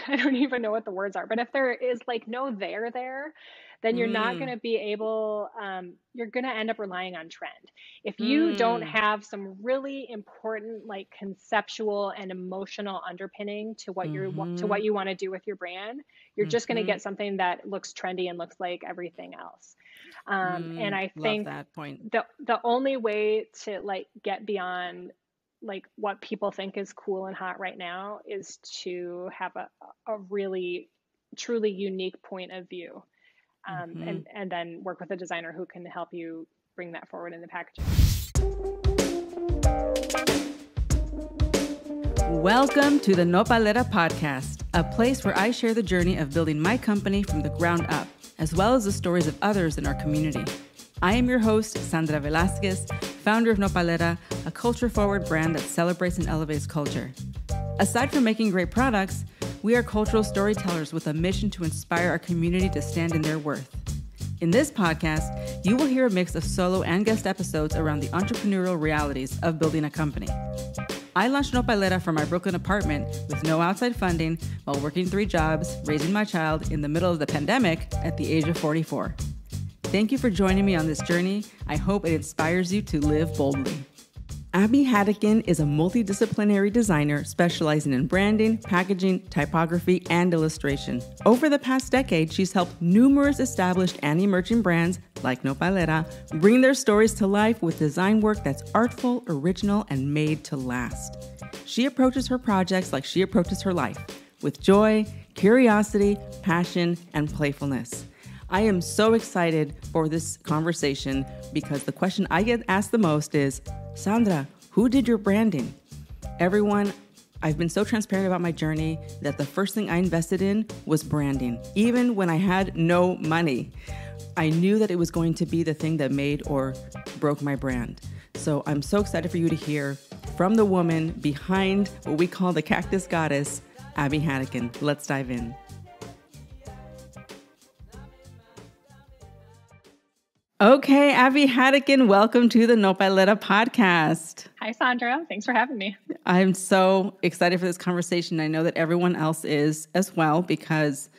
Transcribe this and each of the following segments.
I don't even know what the words are, but if there is like no there there, then you're not going Mm, to be able, you're going to end up relying on trend. If you don't mm, have some really important, like conceptual and emotional underpinning to mm-hmm, what you want to do with your brand, you're just going to mm-hmm, get something that looks trendy and looks like everything else. And I love think that point. the only way to like get beyond like what people think is cool and hot right now is to have a really truly unique point of view, Mm-hmm. and then work with a designer who can help you bring that forward in the packaging. Welcome to the Nopalera podcast, a place where I share the journey of building my company from the ground up, as well as the stories of others in our community. I am your host, Sandra Velasquez, founder of Nopalera, a culture-forward brand that celebrates and elevates culture. Aside from making great products, we are cultural storytellers with a mission to inspire our community to stand in their worth. In this podcast, you will hear a mix of solo and guest episodes around the entrepreneurial realities of building a company. I launched Nopalera from my Brooklyn apartment with no outside funding while working 3 jobs, raising my child in the middle of the pandemic at the age of 44. Thank you for joining me on this journey. I hope it inspires you to live boldly. Abby Haddican is a multidisciplinary designer specializing in branding, packaging, typography, and illustration. Over the past decade, she's helped numerous established and emerging brands like Nopalera bring their stories to life with design work that's artful, original, and made to last. She approaches her projects like she approaches her life, with joy, curiosity, passion, and playfulness. I am so excited for this conversation because the question I get asked the most is, Sandra, who did your branding? Everyone, I've been so transparent about my journey that the first thing I invested in was branding. Even when I had no money, I knew that it was going to be the thing that made or broke my brand. So I'm so excited for you to hear from the woman behind what we call the cactus goddess, Abby Haddican. Let's dive in. Okay, Abby Haddican, welcome to the Nopalera podcast. Hi, Sandra. Thanks for having me. I'm so excited for this conversation. I know that everyone else is as well, because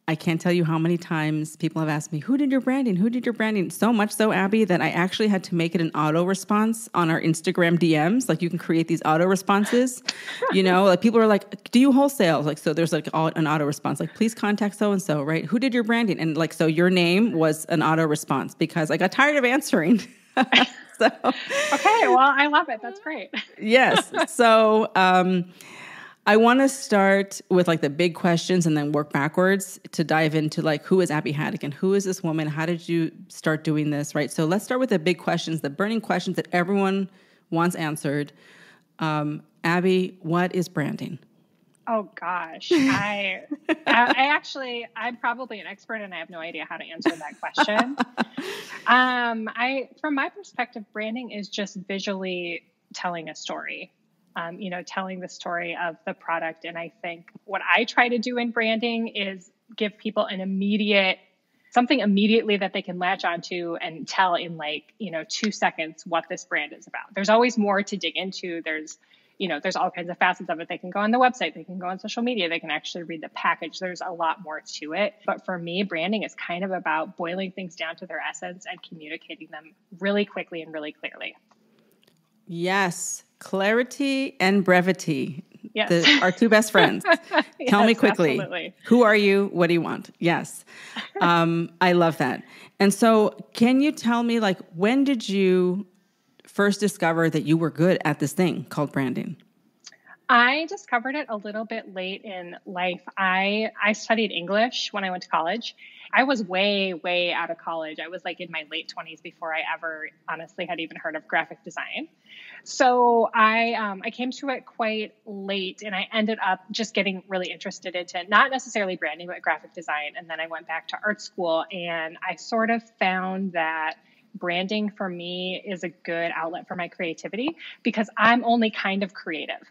I can't tell you how many times people have asked me, who did your branding? Who did your branding? So much so, Abby, that I actually had to make it an auto response on our Instagram DMs. Like, you can create these auto responses, you know, like people are like, do you wholesale? Like, so there's like an auto response, like, please contact so-and-so, right? Who did your branding? And like, so your name was an auto response because I got tired of answering. So, Okay, well, I love it. That's great. yes. So, I want to start with like the big questions and then work backwards to dive into like, who is Abby Haddican? Who is this woman? How did you start doing this? Right. So let's start with the big questions, the burning questions that everyone wants answered. Abby, what is branding? Oh gosh, I'm probably an expert and I have no idea how to answer that question. From my perspective, branding is just visually telling a story. Telling the story of the product. And I think what I try to do in branding is give people something immediately that they can latch onto and tell in 2 seconds what this brand is about. There's always more to dig into. There's all kinds of facets of it. They can go on the website, they can go on social media, they can actually read the package. There's a lot more to it. But for me, branding is kind of about boiling things down to their essence and communicating them really quickly and really clearly. Yes. Clarity and brevity. Yes. Our 2 best friends. Tell me quickly. Absolutely. Who are you? What do you want? Yes. I love that. And so can you tell me, like, when did you first discover that you were good at this thing called branding? I discovered it a little bit late in life. I studied English when I went to college. I was way, way out of college. I was like in my late 20s before I ever honestly had even heard of graphic design. So I came to it quite late, and I ended up just getting really interested into not necessarily branding, but graphic design. And then I went back to art school, and I sort of found that branding for me is a good outlet for my creativity because I'm only kind of creative.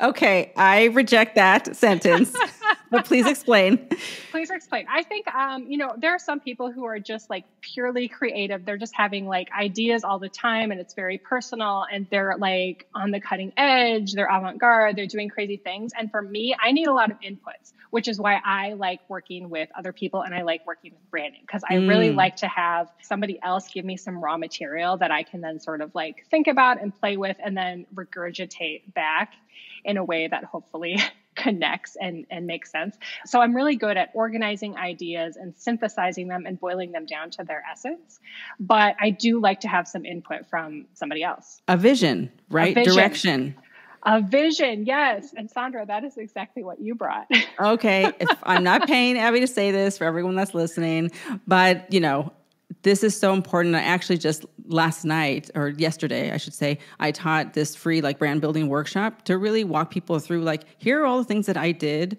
Okay, I reject that sentence. But please explain. Please explain. I think, there are some people who are just like purely creative. They're just having like ideas all the time and it's very personal and they're like on the cutting edge. They're avant-garde. They're doing crazy things. And for me, I need a lot of inputs, which is why I like working with other people and I like working with branding because I really like to have somebody else give me some raw material that I can then sort of like think about and play with and then regurgitate back in a way that hopefully connects and makes sense. So I'm really good at organizing ideas and synthesizing them and boiling them down to their essence. But I do like to have some input from somebody else. A vision, right? Direction. A vision, yes. And Sandra, that is exactly what you brought. Okay. If I'm not paying Abby to say this for everyone that's listening, but this is so important. I actually just last night or yesterday, I should say, I taught this free like brand building workshop to really walk people through like, here are all the things that I did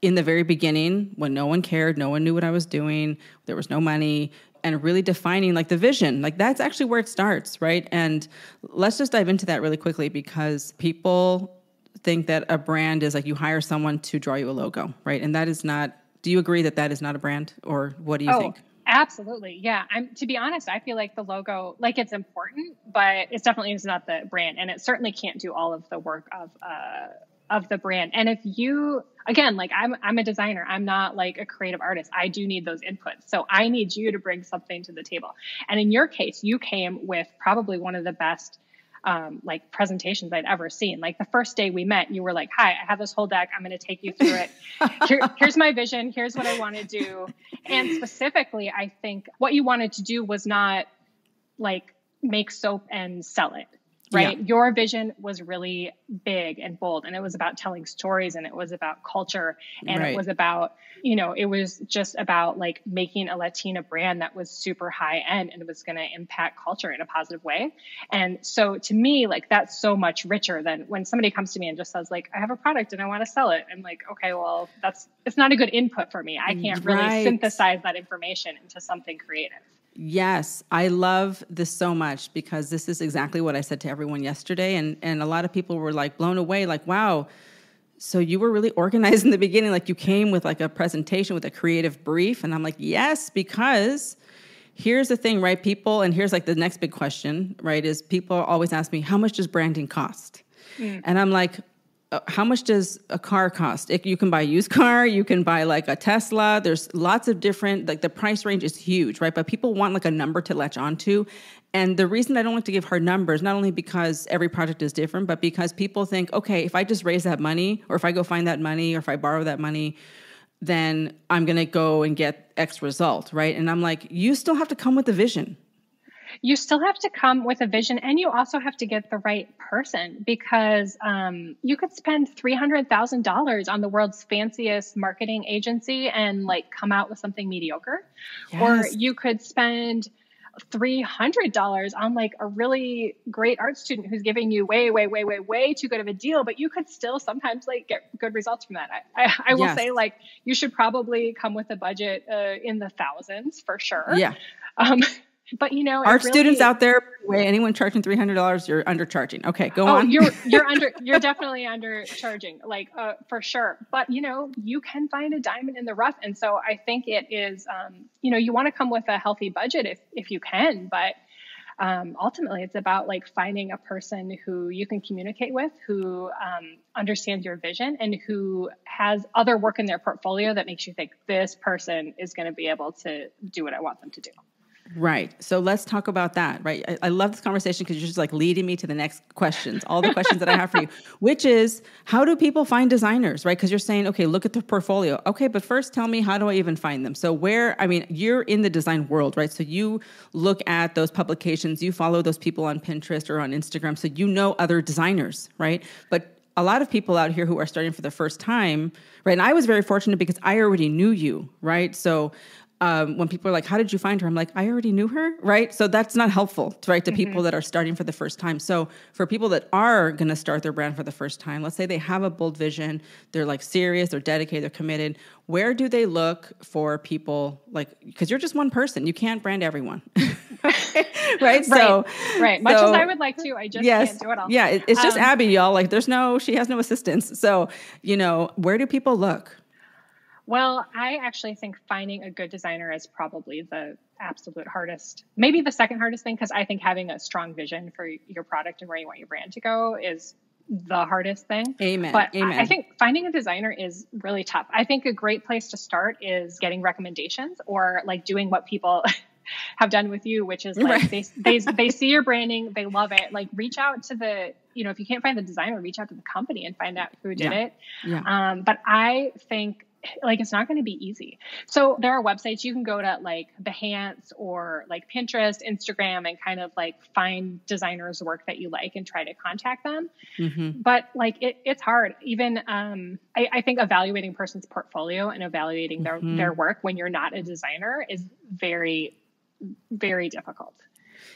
in the very beginning when no one cared, no one knew what I was doing, there was no money, and really defining like the vision. Like that's actually where it starts, right? And let's just dive into that really quickly because people think that a brand is like you hire someone to draw you a logo, right? And that is not, do you agree that that is not a brand or what do you think? Absolutely. Yeah. To be honest, I feel like the logo, like it's important, but it definitely is not the brand. And it certainly can't do all of the work of the brand. And if you, again, like I'm a designer, I'm not like a creative artist. I do need those inputs. So I need you to bring something to the table. And in your case, you came with probably one of the best like presentations I'd ever seen. Like the first day we met, you were like, hi, I have this whole deck. I'm going to take you through it. Here's my vision. Here's what I want to do. And specifically, I think what you wanted to do was not like make soap and sell it. Right. Yeah. Your vision was really big and bold, and it was about telling stories, and it was about culture, and It was about, it was just about like making a Latina brand that was super high end and it was going to impact culture in a positive way. And so to me, like that's so much richer than when somebody comes to me and just says like, I have a product and I want to sell it. I'm like, okay, well, it's not a good input for me. I can't really synthesize that information into something creative. Yes, I love this so much because this is exactly what I said to everyone yesterday. And a lot of people were like blown away, like, wow, so you were really organized in the beginning. Like you came with like a presentation with a creative brief. And I'm like, yes, because here's the thing, right? People, and here's like the next big question, right? Is people always ask me, how much does branding cost? And I'm like, how much does a car cost? You can buy a used car, you can buy like a Tesla. There's lots of different, like the price range is huge, right? But people want like a number to latch onto. And the reason I don't like to give hard numbers, not only because every project is different, but because people think, okay, if I just raise that money, or if I go find that money, or if I borrow that money, then I'm going to go and get X result, right? And I'm like, you still have to come with a vision. You still have to come with a vision, and you also have to get the right person because you could spend $300,000 on the world's fanciest marketing agency and like come out with something mediocre. Yes. Or you could spend $300 on like a really great art student who's giving you way too good of a deal, but you could still sometimes like get good results from that. I will say like you should probably come with a budget in the thousands for sure. Yeah. But art students out there, anyone charging $300, you're undercharging. Okay, go on. You're definitely undercharging, like for sure. But you can find a diamond in the rough, and so I think it is, you want to come with a healthy budget if you can. But ultimately, it's about like finding a person who you can communicate with, who understands your vision, and who has other work in their portfolio that makes you think this person is going to be able to do what I want them to do. Right. So let's talk about that, right? I love this conversation because you're just like leading me to the next questions, all the questions that I have for you, which is how do people find designers, right? Because you're saying, okay, look at the portfolio. Okay, but first tell me, how do I even find them? So you're in the design world, right? So you look at those publications, you follow those people on Pinterest or on Instagram, so you know other designers, right? But a lot of people out here who are starting for the first time, right? And I was very fortunate because I already knew you, right? So when people are like, how did you find her? I'm like, I already knew her, right? So that's not helpful, right, to people that are starting for the first time. So for people that are going to start their brand for the first time, let's say they have a bold vision, they're like serious, they're dedicated, they're committed. Where do they look for people like, because you're just one person, you can't brand everyone, right? So, right. Much as I would like to, I just can't do it all. Yeah, it's just Abby, y'all. Like she has no assistants. So, where do people look? Well, I actually think finding a good designer is probably the absolute hardest, maybe the second hardest thing, because I think having a strong vision for your product and where you want your brand to go is the hardest thing. Amen. But Amen. I think finding a designer is really tough. I think a great place to start is getting recommendations, or like doing what people have done with you, which is like they see your branding, they love it. Like reach out to the, if you can't find the designer, reach out to the company and find out who did it. Yeah. But I think like it's not going to be easy. So there are websites you can go to, like Behance or like Pinterest, Instagram, and kind of like find designers' work that you like and try to contact them. Mm-hmm. But like it's hard. Even I think evaluating a person's portfolio and evaluating their work when you're not a designer is very, very difficult.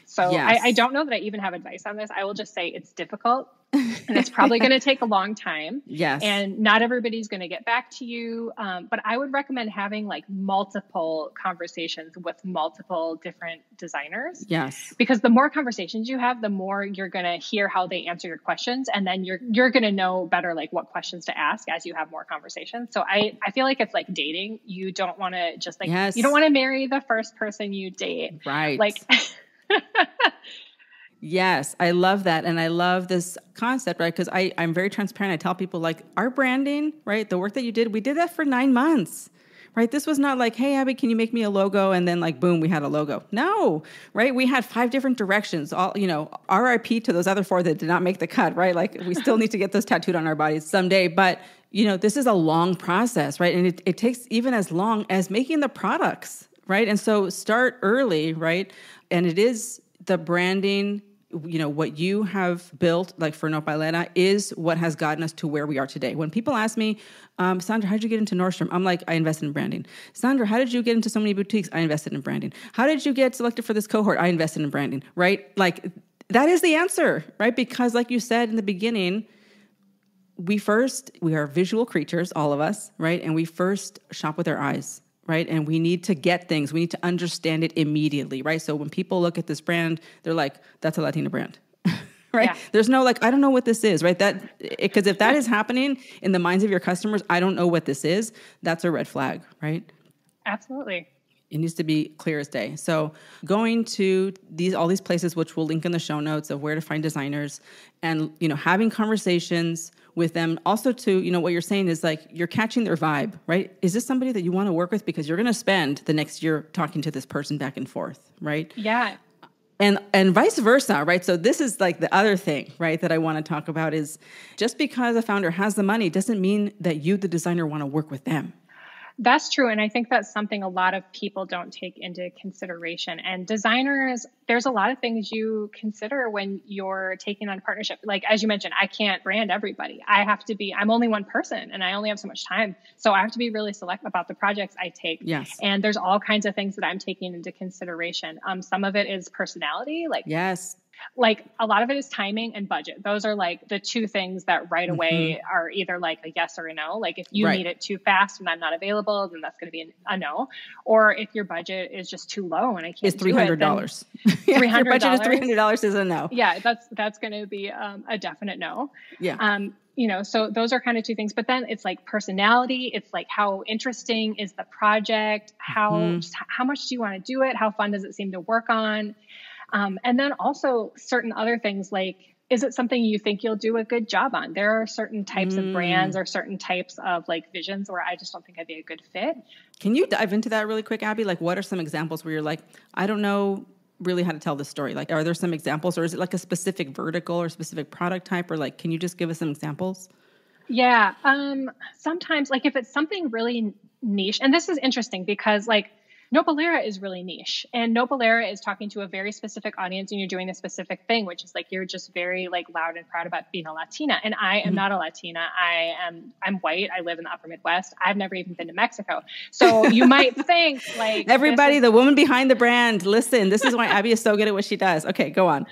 So yes. I don't know that I even have advice on this. I will just say it's difficult and it's probably going to take a long time. Yes. And not everybody's going to get back to you. But I would recommend having like multiple conversations with multiple different designers. Yes. Because the more conversations you have, the more you're going to hear how they answer your questions. And then you're going to know better, like what questions to ask as you have more conversations. So I feel like it's like dating. You don't want to just like, yes. You don't want to marry the first person you date. Right. Like, yes, I love that. And I love this concept, right? Because I'm very transparent. I tell people like our branding, right? The work that you did, we did that for 9 months, right? This was not like, hey, Abby, can you make me a logo? And then like, boom, we had a logo. No, right? We had 5 different directions, all, RIP to those other 4 that did not make the cut, right? Like we still need to get those tattooed on our bodies someday. But, this is a long process, right? And it takes even as long as making the products, right? And so start early, right? And it is the branding, what you have built, like for No Paleta, is what has gotten us to where we are today. When people ask me, Sandra, how did you get into Nordstrom? I'm like, I invested in branding. Sandra, how did you get into so many boutiques? I invested in branding. How did you get selected for this cohort? I invested in branding, right? Like that is the answer, right? Because like you said in the beginning, we are visual creatures, all of us, right? And we first shop with our eyes. Right. And we need to get things. We need to understand it immediately. Right. So when people look at this brand, they're like, that's a Latina brand. Right. Yeah. There's no like, I don't know what this is. Right. Because if that is happening in the minds of your customers, I don't know what this is. That's a red flag. Right. Absolutely. It needs to be clear as day. So going to all these places, which we'll link in the show notes of where to find designers, and, having conversations with them. Also to, what you're saying is like, you're catching their vibe, right? Is this somebody that you want to work with? Because you're going to spend the next year talking to this person back and forth, right? Yeah. And vice versa, right? So this is like the other thing, right, that I want to talk about is just because a founder has the money doesn't mean that you, the designer, want to work with them. That's true. And I think that's something a lot of people don't take into consideration. And designers, there's a lot of things you consider when you're taking on a partnership. Like, as you mentioned, I can't brand everybody. I'm only one person and I only have so much time. So I have to be really select about the projects I take. Yes. And there's all kinds of things that I'm taking into consideration. Some of it is personality. Like, yes. Like a lot of it is timing and budget. Those are like the 2 things that right away are either like a yes or a no. Like if you need it too fast and I'm not available, then that's going to be a no. Or if your budget is just too low and I can't it's $300. $300. Your budget is $300 is a no. Yeah, that's going to be a definite no. Yeah. So those are kind of 2 things. But then it's like personality. It's like how interesting is the project? How much do you want to do it? How fun does it seem to work on? And then also certain other things like, is it something you think you'll do a good job on? There are certain types of brands or certain types of like visions where I just don't think I'd be a good fit. Can you dive into that really quick, Abby? Like what are some examples where you're like, I don't know really how to tell this story? Like, are there some examples or is it like a specific vertical or specific product type or like, can you just give us some examples? Yeah. Sometimes like if it's something really niche, and this is interesting because like, No Paleta is really niche, and No Paleta is talking to a very specific audience, and you're doing a specific thing, which is like you're just very like loud and proud about being a Latina. And I am not a Latina. I'm white. I live in the Upper Midwest. I've never even been to Mexico. So you might think like everybody, the woman behind the brand. Listen, this is why Abby is so good at what she does. Okay, go on.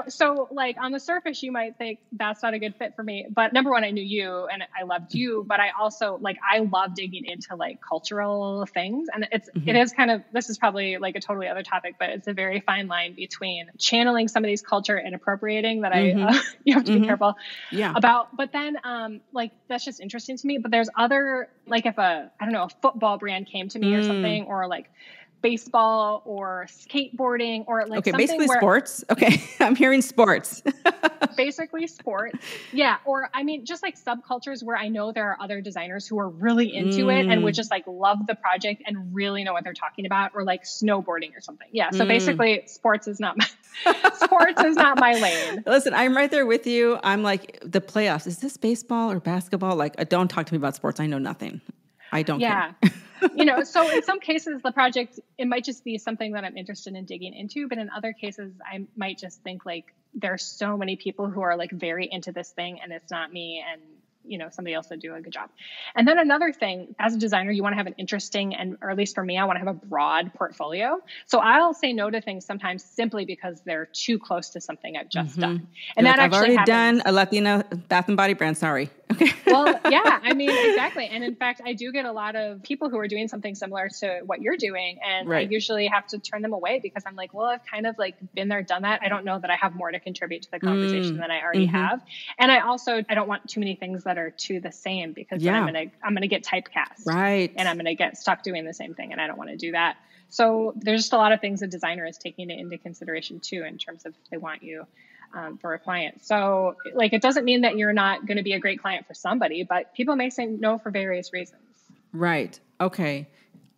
So like on the surface, you might think that's not a good fit for me. But number one, I knew you and I loved you, but I also like, I love digging into like cultural things. And it is kind of, this is probably like a totally other topic, but it's a very fine line between channeling somebody's culture and appropriating that you have to be careful about. But then, like, that's just interesting to me. But there's other, like if I don't know, a football brand came to me or something, or like baseball or skateboarding or like something basically sports. Okay. I'm hearing sports. Basically sports. Yeah. Or I mean, just like subcultures where I know there are other designers who are really into it and would just like love the project and really know what they're talking about, or like snowboarding or something. Yeah. So basically sports is not my lane. Listen, I'm right there with you. I'm like, the playoffs, is this baseball or basketball? Like, don't talk to me about sports. I know nothing. I don't care. So in some cases, the project, it might just be something that I'm interested in digging into. But in other cases, I might just think like, there's so many people who are like very into this thing and it's not me. And, somebody else would do a good job. And then another thing, as a designer, you want to have an interesting, or at least for me, I want to have a broad portfolio. So I'll say no to things sometimes simply because they're too close to something I've just done. And You're that like, I've already happens. done a Latina bath and body brand. Sorry. Okay. Well, yeah, I mean, exactly. And in fact, I do get a lot of people who are doing something similar to what you're doing. And I usually have to turn them away because I'm like, well, I've kind of like been there, done that. I don't know that I have more to contribute to the conversation than I already have. And I don't want too many things that are too the same because then I'm going to get typecast. Right. And I'm going to get stuck doing the same thing. And I don't want to do that. So there's just a lot of things a designer is taking into consideration too, in terms of if they want you for a client. So like, it doesn't mean that you're not going to be a great client for somebody, but people may say no for various reasons. Right. Okay.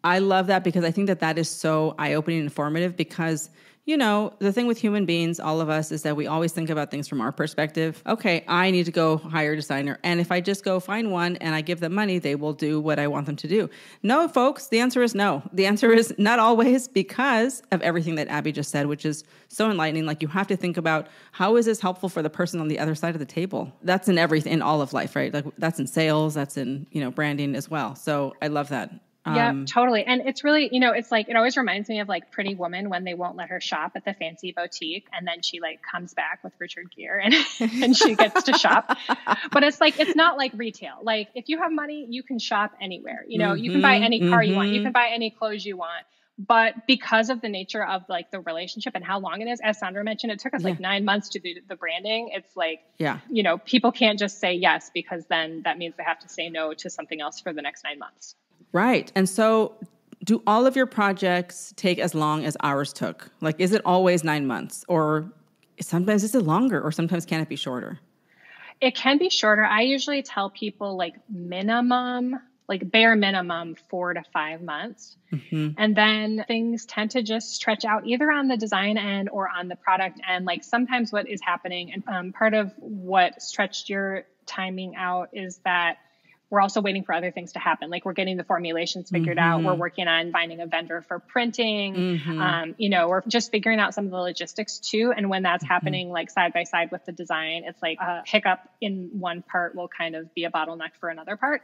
I love that because I think that is so eye-opening and informative because, the thing with human beings, all of us, is that we always think about things from our perspective. Okay, I need to go hire a designer. And if I just go find one and I give them money, they will do what I want them to do. No, folks, the answer is no. The answer is not always, because of everything that Abby just said, which is so enlightening. Like, you have to think about, how is this helpful for the person on the other side of the table? That's in everything, in all of life, right? Like, that's in sales, that's in, branding as well. So I love that. Yeah, totally. And it's really, it's like, it always reminds me of like Pretty Woman when they won't let her shop at the fancy boutique. And then she like comes back with Richard Gere and she gets to shop. But it's like, it's not like retail. Like, if you have money, you can shop anywhere. You can buy any car you want. You can buy any clothes you want. But because of the nature of like the relationship and how long it is, as Sandra mentioned, it took us like 9 months to do the branding. It's like, people can't just say yes, because then that means they have to say no to something else for the next 9 months. Right. And so do all of your projects take as long as ours took? Like, is it always 9 months, or sometimes is it longer, or sometimes can it be shorter? It can be shorter. I usually tell people like bare minimum 4 to 5 months. And then things tend to just stretch out either on the design end or on the product end. Like, sometimes what is happening, and part of what stretched your timing out, is that we're also waiting for other things to happen. Like, we're getting the formulations figured out. We're working on finding a vendor for printing. We're just figuring out some of the logistics too. And when that's happening, like side by side with the design, it's like a hiccup in one part will kind of be a bottleneck for another part.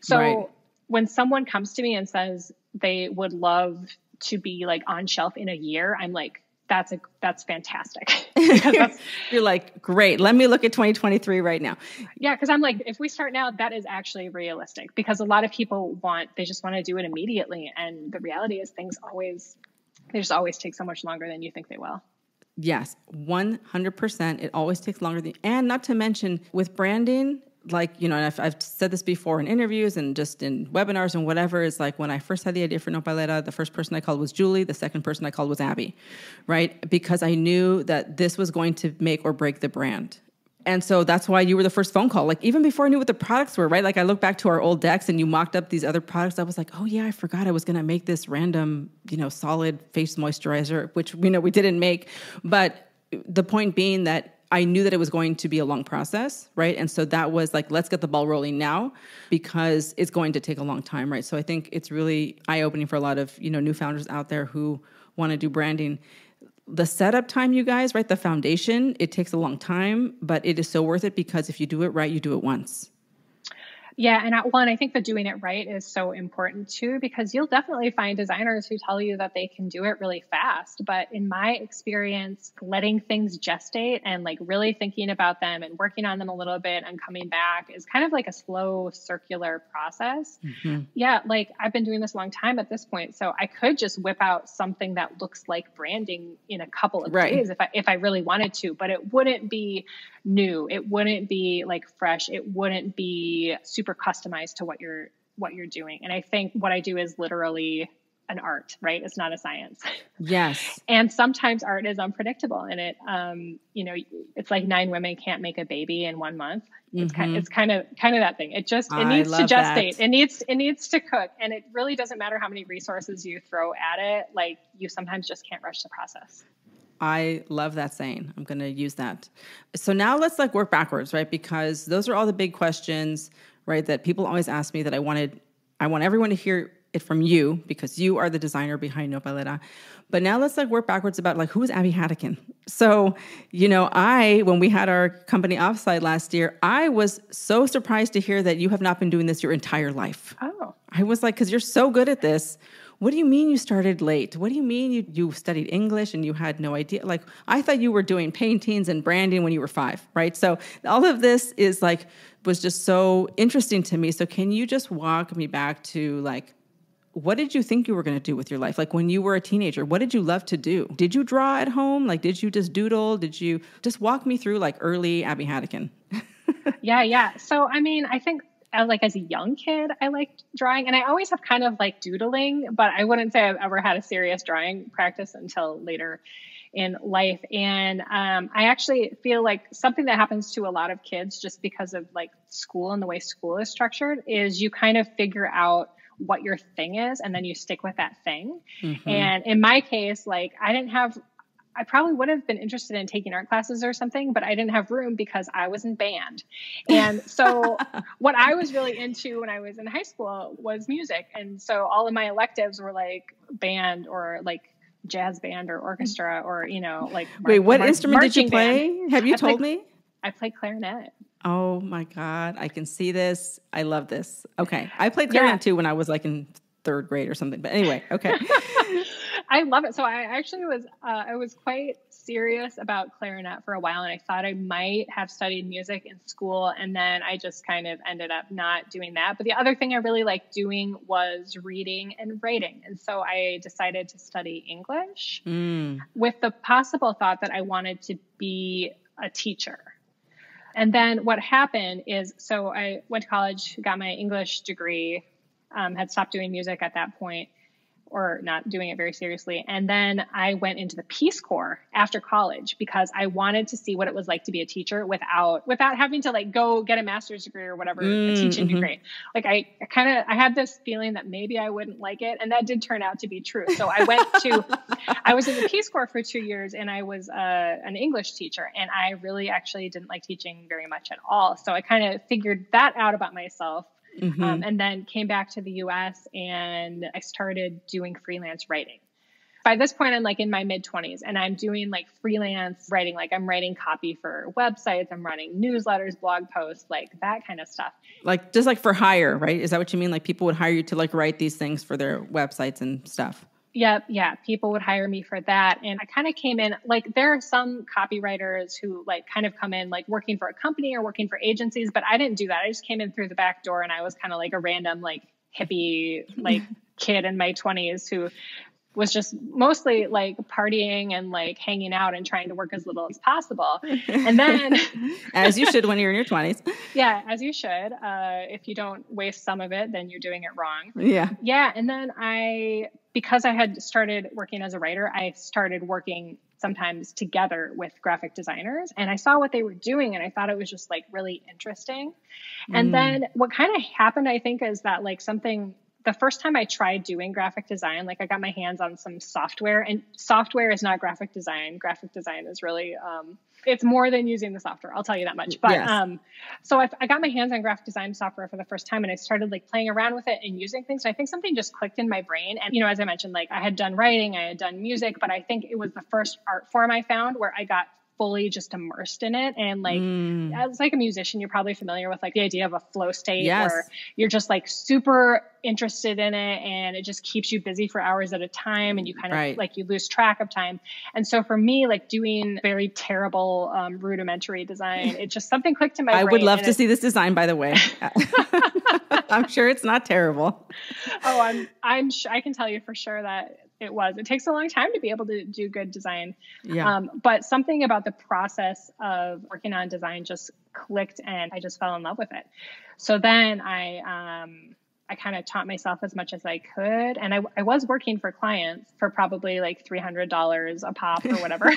So when someone comes to me and says they would love to be like on shelf in a year, I'm like, that's fantastic. You're like, great. Let me look at 2023 right now. Yeah. Cause I'm like, if we start now, that is actually realistic, because a lot of people they just want to do it immediately. And the reality is they just always take so much longer than you think they will. Yes. 100%. It always takes longer and not to mention with branding, like, and I've said this before in interviews and just in webinars and whatever, is like, when I first had the idea for Nopalera, the first person I called was Julie. The second person I called was Abby, right? Because I knew that this was going to make or break the brand. And so that's why you were the first phone call. Like, even before I knew what the products were, right? Like, I look back to our old decks and you mocked up these other products. I was like, oh yeah, I forgot I was going to make this random, solid face moisturizer, which we didn't make. But the point being that I knew that it was going to be a long process, right? And so that was like, let's get the ball rolling now, because it's going to take a long time, right? So I think it's really eye-opening for a lot of, new founders out there who want to do branding. The setup time, you guys, right? The foundation, it takes a long time, but it is so worth it, because if you do it right, you do it once. Yeah. And I think that doing it right is so important too, because you'll definitely find designers who tell you that they can do it really fast. But in my experience, letting things gestate and like really thinking about them and working on them a little bit and coming back is kind of like a slow circular process. Yeah. Like I've been doing this a long time at this point. So I could just whip out something that looks like branding in a couple of days if I really wanted to, but it wouldn't be new. It wouldn't be like fresh. It wouldn't be super customized to what you're doing. And I think what I do is literally an art, right? It's not a science. Yes. And sometimes art is unpredictable, and it, it's like 9 women can't make a baby in 1 month. It's kind of that thing. It needs to gestate. It needs to cook. And it really doesn't matter how many resources you throw at it. Like you sometimes just can't rush the process. I love that saying. I'm going to use that. So now let's like work backwards, right? Because those are all the big questions, right? That people always ask me that I want everyone to hear it from you because you are the designer behind No Paleta. But now let's like work backwards about like, who is Abby Haddican? So, when we had our company offsite last year, I was so surprised to hear that you have not been doing this your entire life. Oh. I was like, because you're so good at this. What do you mean you started late? What do you mean you studied English and you had no idea? Like, I thought you were doing paintings and branding when you were 5, right? So all of this was just so interesting to me. So can you just walk me back to like, what did you think you were going to do with your life? Like when you were a teenager, what did you love to do? Did you draw at home? Like, did you just doodle? Did you just walk me through like early Abby Haddican? Yeah. So, I mean, I think like as a young kid, I liked drawing, and I always have kind of like doodling, but I wouldn't say I've ever had a serious drawing practice until later in life. And I actually feel like something that happens to a lot of kids just because of like school and the way school is structured is you kind of figure out what your thing is, and then you stick with that thing. And in my case, like I probably would have been interested in taking art classes or something, but I didn't have room because I was in band. And so what I was really into when I was in high school was music. And so all of my electives were like band or like jazz band or orchestra or, like. Wait, what instrument did you play? Band. Have you told me? I played clarinet. Oh my God. I can see this. I love this. Okay. I played clarinet too when I was like in 3rd grade or something, but anyway, okay. I love it. So I actually was quite serious about clarinet for a while, and I thought I might have studied music in school, and then I just kind of ended up not doing that. But the other thing I really liked doing was reading and writing. And so I decided to study English with the possible thought that I wanted to be a teacher. And then what happened is, so I went to college, got my English degree, had stopped doing music at that point, or not doing it very seriously. And then I went into the Peace Corps after college because I wanted to see what it was like to be a teacher without having to like go get a master's degree or whatever, a teaching degree. Like I had this feeling that maybe I wouldn't like it. And that did turn out to be true. So I was in the Peace Corps for 2 years, and I was an English teacher, and I really actually didn't like teaching very much at all. So I kind of figured that out about myself. And then came back to the US and I started doing freelance writing. By this point, I'm like in my mid-20s, and I'm doing like freelance writing. Like I'm writing copy for websites, I'm running newsletters, blog posts, like that kind of stuff. Like just like for hire, right? Is that what you mean? Like people would hire you to like write these things for their websites and stuff? Yep. Yeah. People would hire me for that. And I kind of came in, like, there are some copywriters who like kind of come in like working for a company or working for agencies, but I didn't do that. I just came in through the back door, and I was kind of like a random, like hippie, like kid in my 20s who was just mostly like partying and like hanging out and trying to work as little as possible. And then as you should when you're in your 20s. Yeah, as you should. If you don't waste some of it, then you're doing it wrong. Yeah. Yeah. And then because I had started working as a writer, I started working sometimes together with graphic designers, and I saw what they were doing, and I thought it was just like really interesting. And then what kind of happened, I think, is that like the first time I tried doing graphic design, like I got my hands on some software, and software is not graphic design. Graphic design is really, it's more than using the software. I'll tell you that much. But, yes. So I got my hands on graphic design software for the first time, and I started like playing around with it and using things. And I think something just clicked in my brain. And, as I mentioned, like I had done writing, I had done music, but I think it was the first art form I found where I got fully just immersed in it. And like, as like a musician, you're probably familiar with like the idea of a flow state where you're just like super interested in it and it just keeps you busy for hours at a time. And you kind of like, you lose track of time. And so for me, like doing very terrible, rudimentary design, it just something clicked in my brain. I would love to see this design, by the way. I'm sure it's not terrible. Oh, I can tell you for sure that it was. It takes a long time to be able to do good design. Yeah. But something about the process of working on design just clicked and I just fell in love with it. So then I kind of taught myself as much as I could. And I was working for clients for probably like $300 a pop or whatever.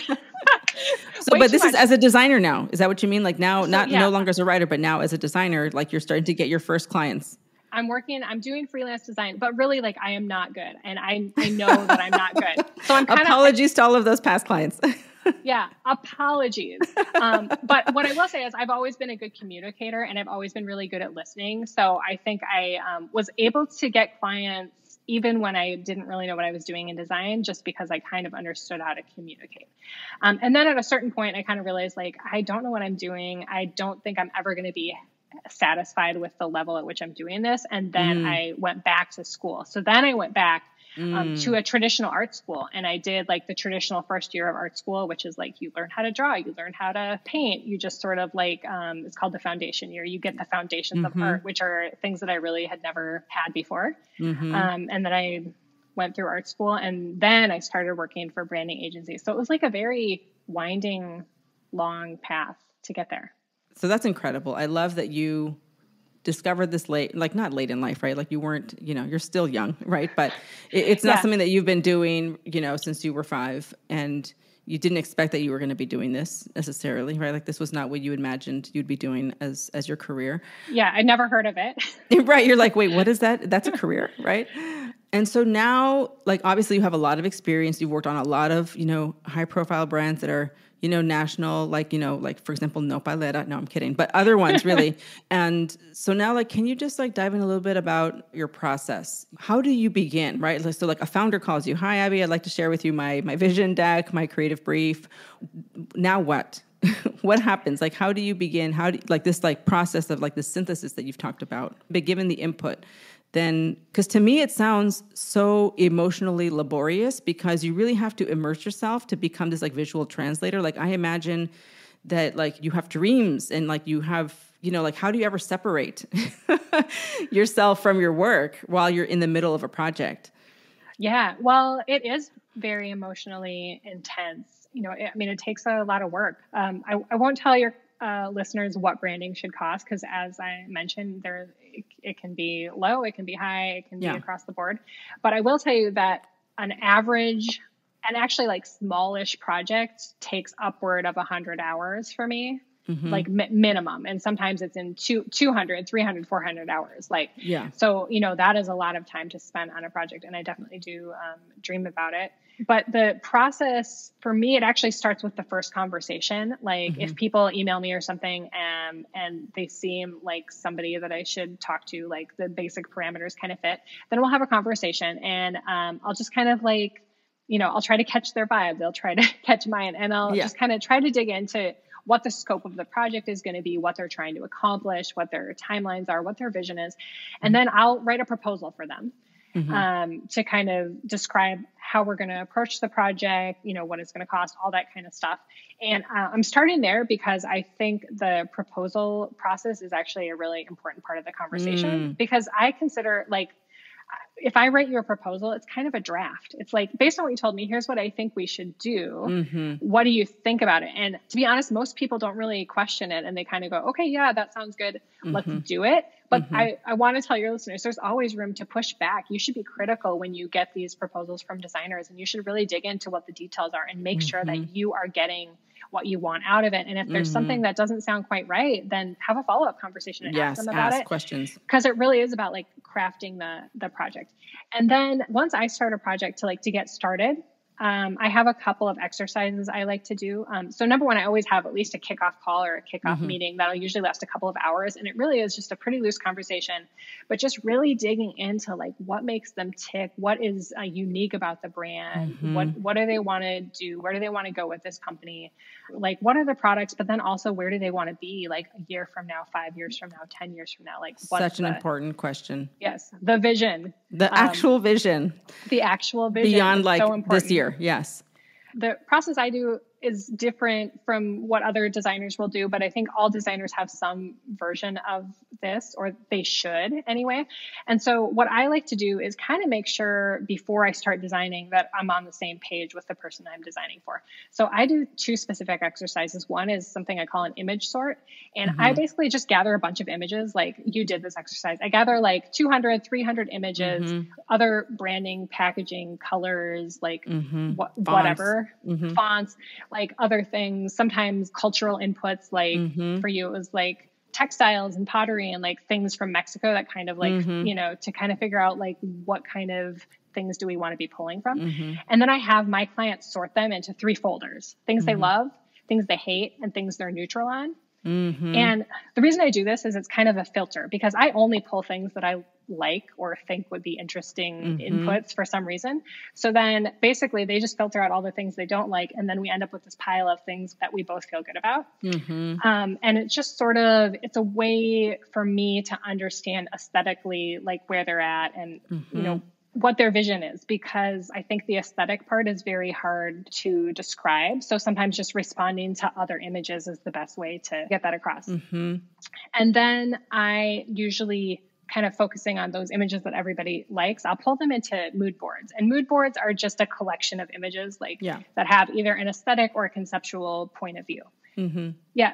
But this is as a designer now. Is that what you mean? Like now, no longer as a writer, but now as a designer, like you're starting to get your first clients. I'm doing freelance design, but really like I am not good. And I know that I'm not good. So I'm kind of apologies to all of those past clients. Yeah. Apologies. But what I will say is I've always been a good communicator and I've always been really good at listening. So I think I was able to get clients even when I didn't really know what I was doing in design, just because I kind of understood how to communicate. And then at a certain point, I kind of realized like, I don't know what I'm doing. I don't think I'm ever going to be satisfied with the level at which I'm doing this. And then I went back to school. So then I went back to a traditional art school. And I did like the traditional first year of art school, which is like, you learn how to draw, you learn how to paint. You just sort of like, it's called the foundation year. You get the foundations of art, which are things that I really had never had before. And then I went through art school and then I started working for branding agencies. So it was like a very winding, long path to get there. So that's incredible. I love that you discovered this late, like not late in life, right? Like you weren't, you're still young, right? But it's not something that you've been doing, since you were 5 and you didn't expect that you were going to be doing this necessarily, right? Like this was not what you imagined you'd be doing as your career. Yeah. I'd never heard of it. Right. You're like, wait, what is that? That's a career, right? And so now, like, obviously you have a lot of experience. You've worked on a lot of, high profile brands that are, national, like, for example, Nopalera. No, I'm kidding. But other ones really. And so now, like, can you just like dive in a little bit about your process? How do you begin, right? So like a founder calls you, hi, Abby, I'd like to share with you my vision deck, my creative brief. Now what? What happens? Like, how do you begin? How do like this like process of like the synthesis that you've talked about, but given the input? Then, because to me, it sounds so emotionally laborious because you really have to immerse yourself to become this like visual translator. Like I imagine that like you have dreams and like you have, like how do you ever separate yourself from your work while you're in the middle of a project? Yeah, well, it is very emotionally intense. It takes a lot of work. I won't tell your listeners what branding should cost because as I mentioned, it can be low, it can be high, it can be across the board. But I will tell you that an average and actually like smallish project takes upward of 100 hours for me, like minimum. And sometimes it's in 200, 300, 400 hours. So, that is a lot of time to spend on a project. And I definitely do dream about it. But the process for me, it actually starts with the first conversation. Like if people email me or something and they seem like somebody that I should talk to, like the basic parameters kind of fit, then we'll have a conversation and I'll just kind of like, I'll try to catch their vibe. They'll try to catch mine and I'll just kind of try to dig into what the scope of the project is going to be, what they're trying to accomplish, what their timelines are, what their vision is. And then I'll write a proposal for them. To kind of describe how we're going to approach the project, what it's going to cost, all that kind of stuff. And I'm starting there because I think the proposal process is actually a really important part of the conversation because I consider like, if I write you a proposal, it's kind of a draft. It's like, based on what you told me, here's what I think we should do. What do you think about it? And to be honest, most people don't really question it and they kind of go, okay, yeah, that sounds good. Let's do it. But I want to tell your listeners, there's always room to push back. You should be critical when you get these proposals from designers and you should really dig into what the details are and make sure that you are getting what you want out of it. And if there's something that doesn't sound quite right, then have a follow-up conversation and ask them about it. Questions. Because it really is about like crafting the project. And then once I start a project to get started, I have a couple of exercises I like to do. So number one, I always have at least a kickoff call or a kickoff meeting that'll usually last a couple of hours. And it really is just a pretty loose conversation, but just really digging into like what makes them tick, what is unique about the brand, what do they want to do, where do they want to go with this company, like what are the products, but then also where do they want to be like a year from now, 5 years from now, 10 years from now, like what's such an important question. Yes, the vision, the actual vision, beyond like so this year. Yes. The process I do is different from what other designers will do, but I think all designers have some version of this, or they should anyway. And so what I like to do is kind of make sure before I start designing that I'm on the same page with the person I'm designing for. So I do two specific exercises. One is something I call an image sort. And I basically just gather a bunch of images like you did this exercise. I gather like 200, 300 images, other branding, packaging, colors, like whatever, fonts, like other things, sometimes cultural inputs, like for you, it was like textiles and pottery and like things from Mexico that kind of like, you know, to kind of figure out like what kind of things do we want to be pulling from. And then I have my clients sort them into 3 folders, things they love, things they hate, and things they're neutral on. And the reason I do this is it's kind of a filter because I only pull things that I like or think would be interesting inputs for some reason. So then basically they just filter out all the things they don't like. And then we end up with this pile of things that we both feel good about. And it's just sort of, it's a way for me to understand aesthetically, like where they're at and, you know, what their vision is, because I think the aesthetic part is very hard to describe. So sometimes just responding to other images is the best way to get that across. And then I usually kind of focusing on those images that everybody likes, I'll pull them into mood boards. And mood boards are just a collection of images like that have either an aesthetic or a conceptual point of view.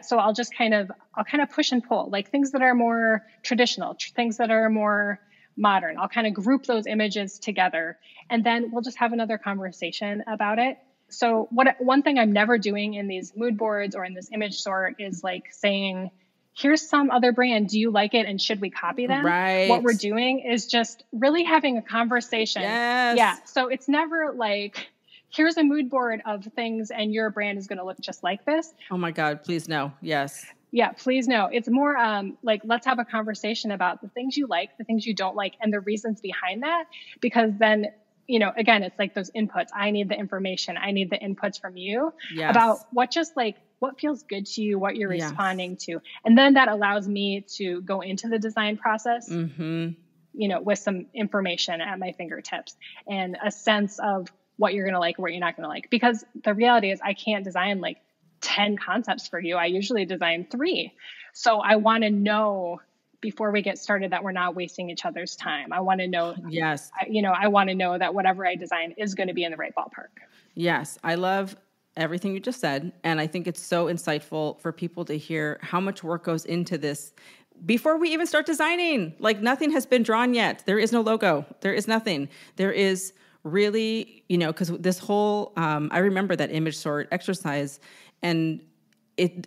So I'll kind of push and pull, like things that are more traditional, things that are more modern. I'll kind of group those images together and then we'll just have another conversation about it. So one thing I'm never doing in these mood boards or in this image sort is like saying, here's some other brand. Do you like it? And should we copy them? Right. What we're doing is just really having a conversation. Yes. Yeah. So it's never like, here's a mood board of things and your brand is going to look just like this. Oh my God, please no. Yes. Yeah, please no. It's more like, let's have a conversation about the things you like, the things you don't like, and the reasons behind that. Because then, you know, again, it's like those inputs. I need the information. I need the inputs from you about what feels good to you, what you're responding to. And then that allows me to go into the design process, you know, with some information at my fingertips and a sense of what you're going to like, what you're not going to like. Because the reality is I can't design like 10 concepts for you. I usually design 3. So I want to know before we get started that we're not wasting each other's time. I want to know, I want to know that whatever I design is going to be in the right ballpark. Yes. I love everything you just said. And I think it's so insightful for people to hear how much work goes into this before we even start designing. Like nothing has been drawn yet. There is no logo. There is nothing. There is really, you know, because this whole, I remember that image sort exercise. And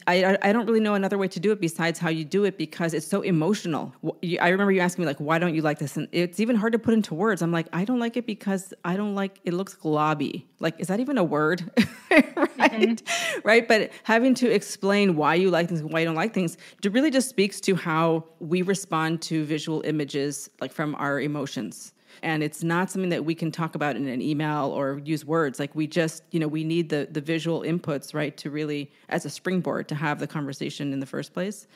I don't really know another way to do it besides how you do it because it's so emotional. I remember you asking me like, why don't you like this? And it's even hard to put into words. I'm like, I don't like it because I don't like, it looks globby. Like, is that even a word? Right? Right. But having to explain why you like things and why you don't like things, it really just speaks to how we respond to visual images, like from our emotions. And it's not something that we can talk about in an email or use words. Like we just, you know, we need the visual inputs, right, to really, as a springboard, to have the conversation in the first place.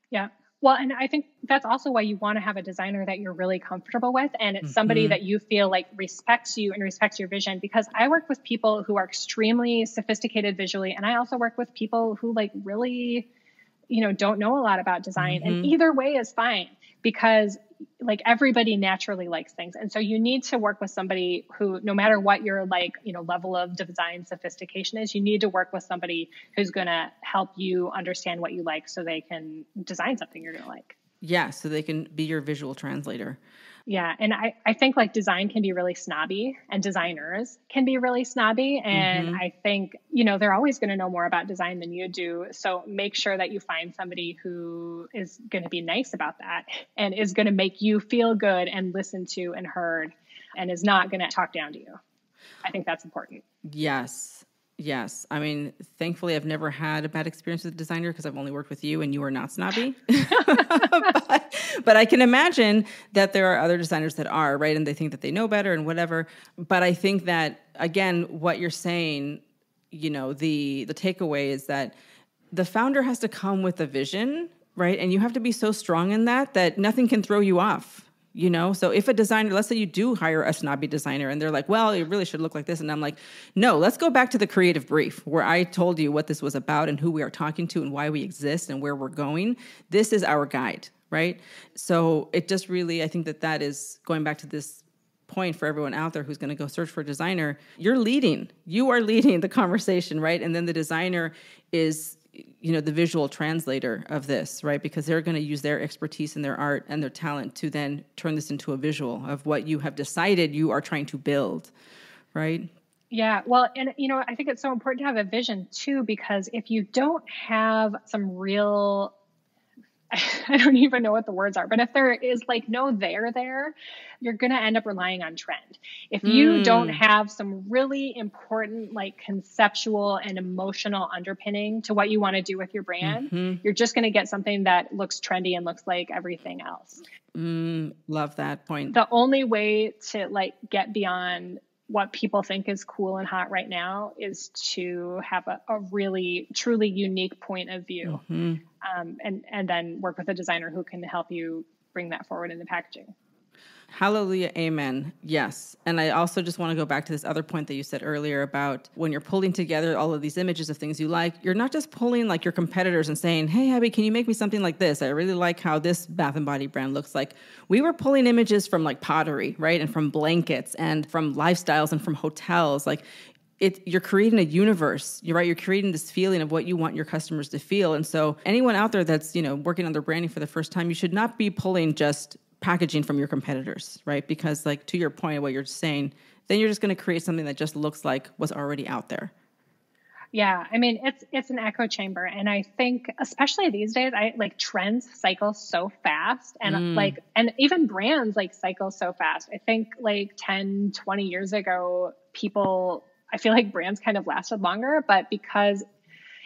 Yeah. Well, and I think that's also why you want to have a designer that you're really comfortable with. And it's somebody that you feel like respects you and respects your vision. Because I work with people who are extremely sophisticated visually. And I also work with people who like really, you know, don't know a lot about design. And either way is fine because like everybody naturally likes things. And so you need to work with somebody who, no matter what your like, you know, level of design sophistication is, you need to work with somebody who's going to help you understand what you like so they can design something you're going to like. Yeah. So they can be your visual translator. Yeah. And I think like design can be really snobby and designers can be really snobby. And I think, you know, they're always going to know more about design than you do. So make sure that you find somebody who is going to be nice about that and is going to make you feel good and listened to and heard and is not going to talk down to you. I think that's important. Yes. Yes. I mean, thankfully, I've never had a bad experience with a designer because I've only worked with you and you are not snobby. but I can imagine that there are other designers that are, right? And they think that they know better and whatever. But I think that, again, what you're saying, you know, the takeaway is that the founder has to come with a vision, right? And you have to be so strong in that nothing can throw you off. You know, so if a designer, let's say you do hire a snobby designer and they're like, well, it really should look like this. And I'm like, no, let's go back to the creative brief where I told you what this was about and who we are talking to and why we exist and where we're going. This is our guide, right? So it just really, I think that is going back to this point for everyone out there who's going to go search for a designer. You are leading the conversation, right? And then the designer is, you know, the visual translator of this, right? Because they're going to use their expertise and their art and their talent to then turn this into a visual of what you have decided you are trying to build, right? Yeah. Well, and, you know, I think it's so important to have a vision too, because if you don't have some real, I don't even know what the words are, but if there is like no there, you're going to end up relying on trend. If you don't have some really important, like conceptual and emotional underpinning to what you want to do with your brand, you're just going to get something that looks trendy and looks like everything else. Love that point. The only way to like get beyond what people think is cool and hot right now is to have a really, truly unique point of view. And then work with a designer who can help you bring that forward in the packaging. Hallelujah. Amen. Yes. And I also just want to go back to this other point that you said earlier about when you're pulling together all of these images of things you like, you're not just pulling like your competitors and saying, hey, Abby, can you make me something like this? I really like how this Bath and Body brand looks like. We were pulling images from like pottery, right? And from blankets and from lifestyles and from hotels. Like you're creating a universe. You're right. You're creating this feeling of what you want your customers to feel. And so anyone out there that's, you know, working on their branding for the first time, you should not be pulling just packaging from your competitors, right? Because like to your point, what you're saying, then you're just going to create something that just looks like what's already out there. Yeah. I mean, it's an echo chamber. And I think especially these days, trends cycle so fast and and even brands like cycle so fast. I think like 10, 20 years ago, I feel like brands kind of lasted longer, but because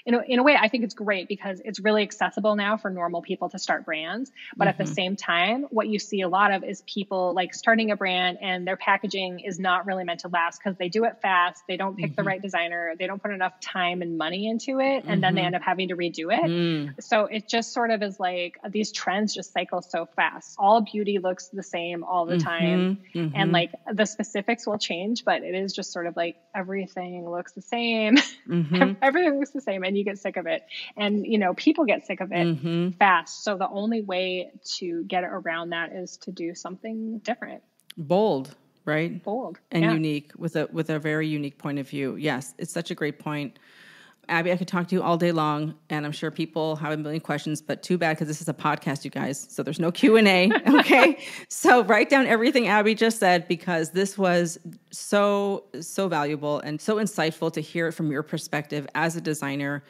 in a way, I think it's great because it's really accessible now for normal people to start brands. But at the same time, what you see a lot of is people like starting a brand and their packaging is not really meant to last because they do it fast. They don't pick the right designer. They don't put enough time and money into it. And then they end up having to redo it. So it just sort of is like these trends just cycle so fast. All beauty looks the same all the time. And like the specifics will change, but it is just sort of like everything looks the same. Everything looks the same. And you get sick of it. And, you know, people get sick of it fast. So the only way to get around that is to do something different. Bold, right? Bold. And unique with a very unique point of view. Yes. It's such a great point. Abby, I could talk to you all day long, and I'm sure people have a million questions, but too bad because this is a podcast, you guys. So there's no Q&A, okay? So write down everything Abby just said because this was so valuable and so insightful to hear it from your perspective as a designer.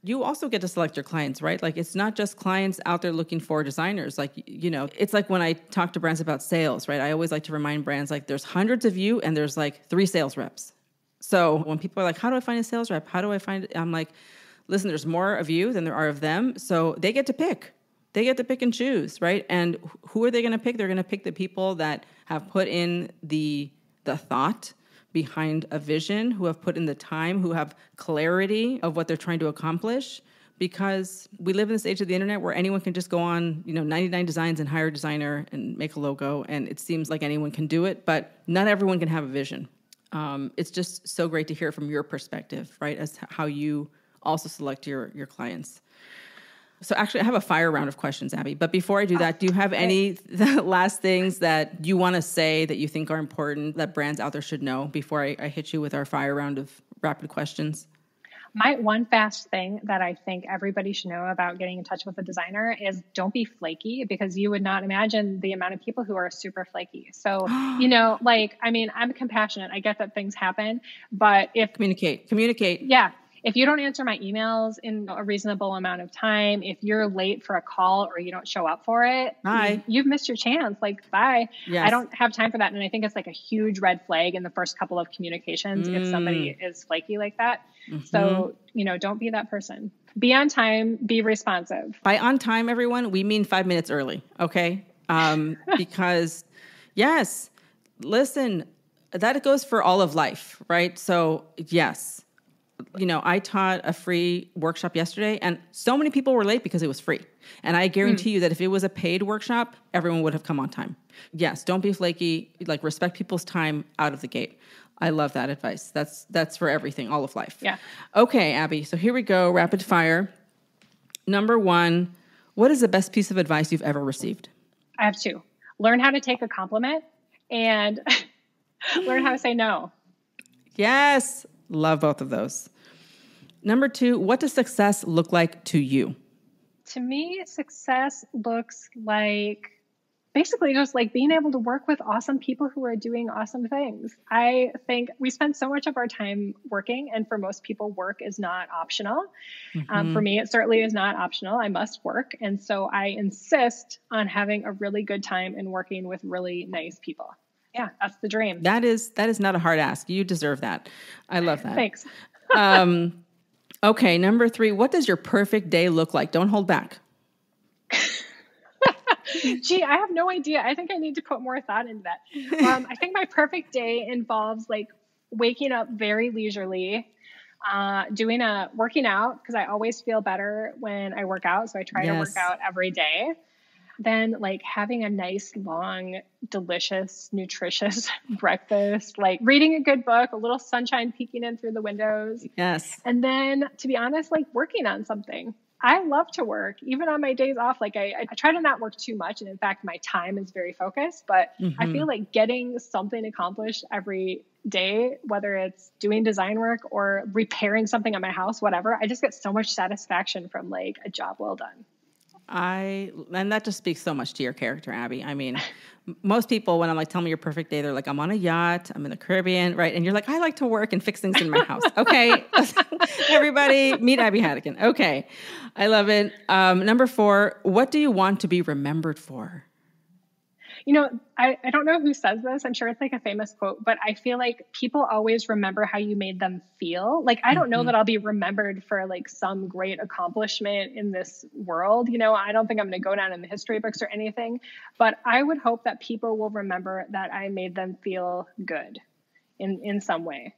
You also get to select your clients, right? Like it's not just clients out there looking for designers. Like, you know, it's like when I talk to brands about sales, right? I always like to remind brands like there's hundreds of you and there's like 3 sales reps. So when people are like, how do I find a sales rep? How do I find it? I'm like, listen, there's more of you than there are of them. So they get to pick. They get to pick and choose, right? And who are they going to pick? They're going to pick the people that have put in the thought behind a vision, who have put in the time, who have clarity of what they're trying to accomplish. Because we live in this age of the internet where anyone can just go on, 99 Designs and hire a designer and make a logo. And it seems like anyone can do it, but not everyone can have a vision. It's just so great to hear from your perspective, right? As how you also select your clients. So actually I have a fire round of questions, Abby, but before I do that, do you have any last things that you want to say that you think are important that brands out there should know before I hit you with our fire round of rapid questions? My one fast thing that I think everybody should know about getting in touch with a designer is don't be flaky, because you would not imagine the amount of people who are super flaky. So, I'm compassionate. I get that things happen, but if communicate. Yeah. if you don't answer my emails in a reasonable amount of time, if you're late for a call or you don't show up for it, bye. You've missed your chance. Like, bye. Yes. I don't have time for that. And I think it's like a huge red flag in the first couple of communications if somebody is flaky like that. So, don't be that person. Be on time, be responsive. By on time, everyone, we mean 5 minutes early. Okay. Because yes, listen, that goes for all of life, right? So yes, I taught a free workshop yesterday and so many people were late because it was free. And I guarantee you that if it was a paid workshop, everyone would have come on time. Yes. Don't be flaky, like respect people's time out of the gate. I love that advice. That's for everything, all of life. Yeah. Okay, Abby. So here we go. Rapid fire. Number 1, what is the best piece of advice you've ever received? I have 2. Learn how to take a compliment and learn how to say no. Yes. Love both of those. Number 2, what does success look like to you? To me, success looks like basically just like being able to work with awesome people who are doing awesome things. I think we spend so much of our time working, and for most people, work is not optional. For me, it certainly is not optional. I must work. And so I insist on having a really good time and working with really nice people. Yeah, that's the dream. That is not a hard ask. You deserve that. I love that. Thanks. Okay, number 3, what does your perfect day look like? Don't hold back. Gee, I have no idea. I think I need to put more thought into that. I think my perfect day involves like waking up very leisurely, working out, because I always feel better when I work out. So I try to work out every day. Then like having a nice, long, delicious, nutritious breakfast, like reading a good book, a little sunshine peeking in through the windows. Yes. And then, to be honest, like working on something. I love to work, even on my days off. Like I try to not work too much. And in fact, my time is very focused, but I feel like getting something accomplished every day, whether it's doing design work or repairing something at my house, whatever, I just get so much satisfaction from like a job well done. And that just speaks so much to your character, Abby. I mean, most people, when I'm like, tell me your perfect day, they're like, I'm on a yacht, I'm in the Caribbean, right? And you're like, I like to work and fix things in my house. Okay. Everybody meet Abby Haddican. Okay. I love it. Number 4, what do you want to be remembered for? I don't know who says this. I'm sure it's like a famous quote, but I feel like people always remember how you made them feel. Like, I don't know that I'll be remembered for like some great accomplishment in this world. I don't think I'm going to go down in the history books or anything, but I would hope that people will remember that I made them feel good in some way.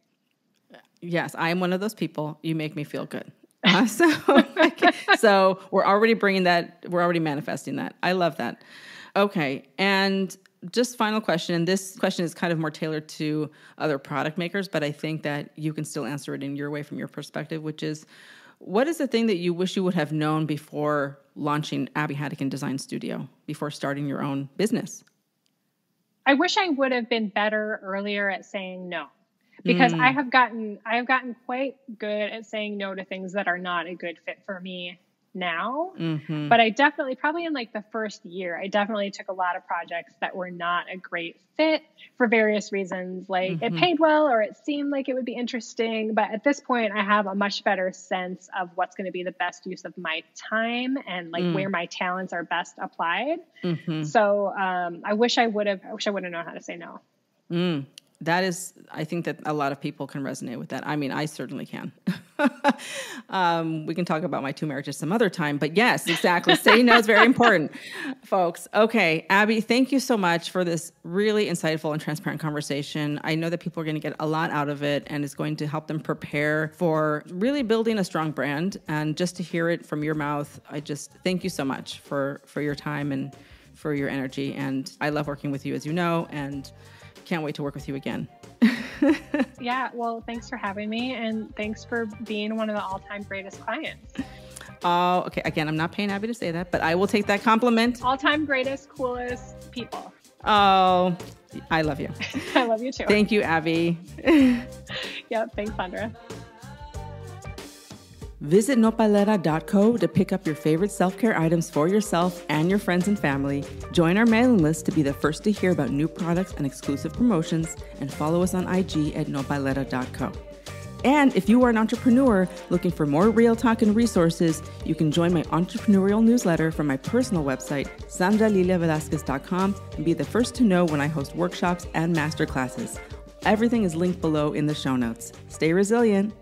Yes, I am one of those people. You make me feel good. So we're already bringing that. We're already manifesting that. I love that. Okay. And just final question. And this question is kind of more tailored to other product makers, but I think that you can still answer it in your way from your perspective, which is, what is the thing that you wish you would have known before launching Abby Haddican Design Studio, before starting your own business? I wish I would have been better earlier at saying no, because I have gotten quite good at saying no to things that are not a good fit for me now. But I definitely, probably in like the first year, I definitely took a lot of projects that were not a great fit for various reasons. Like it paid well, or it seemed like it would be interesting. But at this point, I have a much better sense of what's going to be the best use of my time and like where my talents are best applied. So I wish I would have known how to say no. That is, I think that a lot of people can resonate with that. I mean, I certainly can. We can talk about my 2 marriages some other time, but yes, exactly. Saying no is very important, folks. Okay. Abby, thank you so much for this really insightful and transparent conversation. I know that people are going to get a lot out of it, and it's going to help them prepare for really building a strong brand. And just to hear it from your mouth, I just thank you so much for your time and for your energy. And I love working with you, as you know, and can't wait to work with you again. Yeah, well, thanks for having me, and thanks for being one of the all-time greatest clients. Oh, okay. Again, I'm not paying Abby to say that, but I will take that compliment. All-time greatest, coolest people. Oh, I love you. I love you too. Thank you, Abby. Yep, thanks, Sandra. Visit nopalera.co to pick up your favorite self-care items for yourself and your friends and family. Join our mailing list to be the first to hear about new products and exclusive promotions, and follow us on IG at nopalera.co. And if you are an entrepreneur looking for more real talk and resources, you can join my entrepreneurial newsletter from my personal website, sandraliliavelasquez.com, and be the first to know when I host workshops and masterclasses. Everything is linked below in the show notes. Stay resilient.